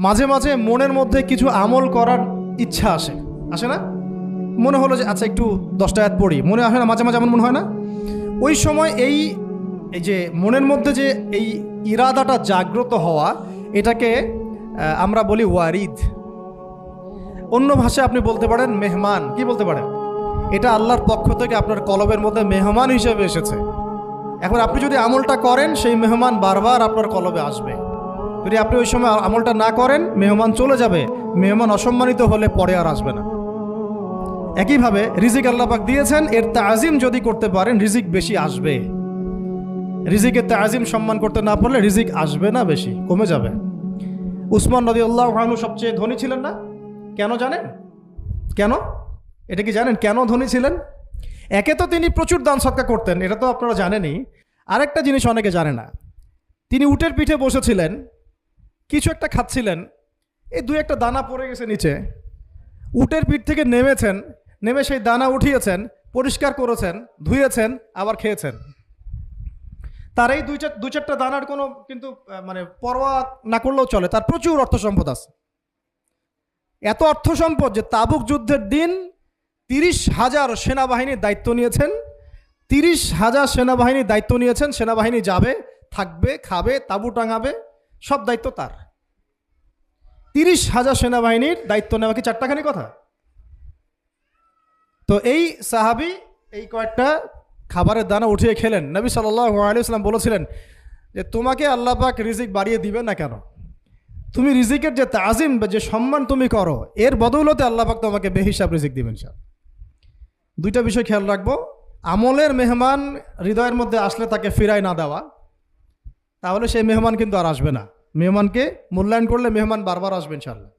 মাঝে মাঝে মনের মধ্যে কিছু আমল করার ইচ্ছা আসে, আসে না? মনে হলো যে আচ্ছা একটু 10টা আয়াত পড়ি, মনে আসে না? মাঝে মাঝে এমন মনে হয় না? ওই সময় এই যে মনের মধ্যে যে এই ইরাদাটা জাগ্রত হওয়া, এটাকে আমরা বলি ওয়ারিদ। অন্য ভাষায় আপনি বলতে পারেন মেহমান। কি বলতে পারেন? এটা আল্লাহর পক্ষ থেকে আপনার কলবের মধ্যে মেহমান হিসেবে এসেছে। এখন আপনি যদি আমলটা করেন, সেই মেহমান বারবার আপনার কলবে আসবে। যদি আপনি ওই সময় আমলটা না করেন, মেহমান চলে যাবে। মেহমান অসম্মানিত হলে পরে আর আসবে না। একইভাবে রিজিক আল্লাহ পাক দিয়েছেন, এর তাজিম যদি করতে পারেন রিজিক বেশি আসবে। রিজিকের তাজিম সম্মান করতে না পারলে রিজিক আসবে না, বেশি কমে যাবে। উসমান রাদিয়াল্লাহু আনহু সবচেয়ে ধনী ছিলেন না? কেন জানেন? কেন? এটা কি জানেন কেন ধনী ছিলেন? একে তো তিনি প্রচুর দান সদকা করতেন, এটা তো আপনারা জানেনই। আরেকটা জিনিস অনেকে জানে না, তিনি উটের পিঠে বসেছিলেন, কিছু একটা খাচ্ছিলেন, এই 2-1টা দানা পড়ে গেছে নিচে। উটের পিঠ থেকে নেমেছেন, নেমে সেই দানা উঠিয়েছেন, পরিষ্কার করেছেন, ধুয়েছেন, আবার খেয়েছেন। তার এই 2-4টা দানার কোনো কিন্তু মানে পরোয়া না করলেও চলে, তার প্রচুর অর্থ সম্পদ আছে। এত অর্থ সম্পদ যে তাবুক যুদ্ধের দিন 30,000 সেনাবাহিনীর দায়িত্ব নিয়েছেন। 30,000 সেনাবাহিনীর দায়িত্ব নিয়েছেন। সেনাবাহিনী যাবে, থাকবে, খাবে, তাঁবু টাঙাবে, সব দায়িত্ব তার। 30,000 সেনাবাহিনীর দায়িত্ব নেওয়া কি চারটাখানি কথা? তো এই সাহাবী এই কয়েকটা খাবারের দানা উঠিয়ে খেলেন। নবী সাল্লাল্লাহু আলাইহি ওয়াসাল্লাম বলেছিলেন যে তোমাকে আল্লাহ পাক রিজিক বাড়িয়ে দিবেন না কেন? তুমি রিজিকের যে তাজিম বা যে সম্মান তুমি করো, এর বদৌলতে আল্লাহ পাক তোমাকে বেহিসাব রিজিক দিবেন। দুইটা বিষয় খেয়াল রাখবো। আমলের মেহমান হৃদয়ের মধ্যে আসলে তাকে ফিরায় না দেওয়া, তাহলে সেই মেহমান কিন্তু আর আসবে না। মেহমানকে মূল্যায়ন করলে মেহমান বারবার আসবে ইনশাআল্লাহ।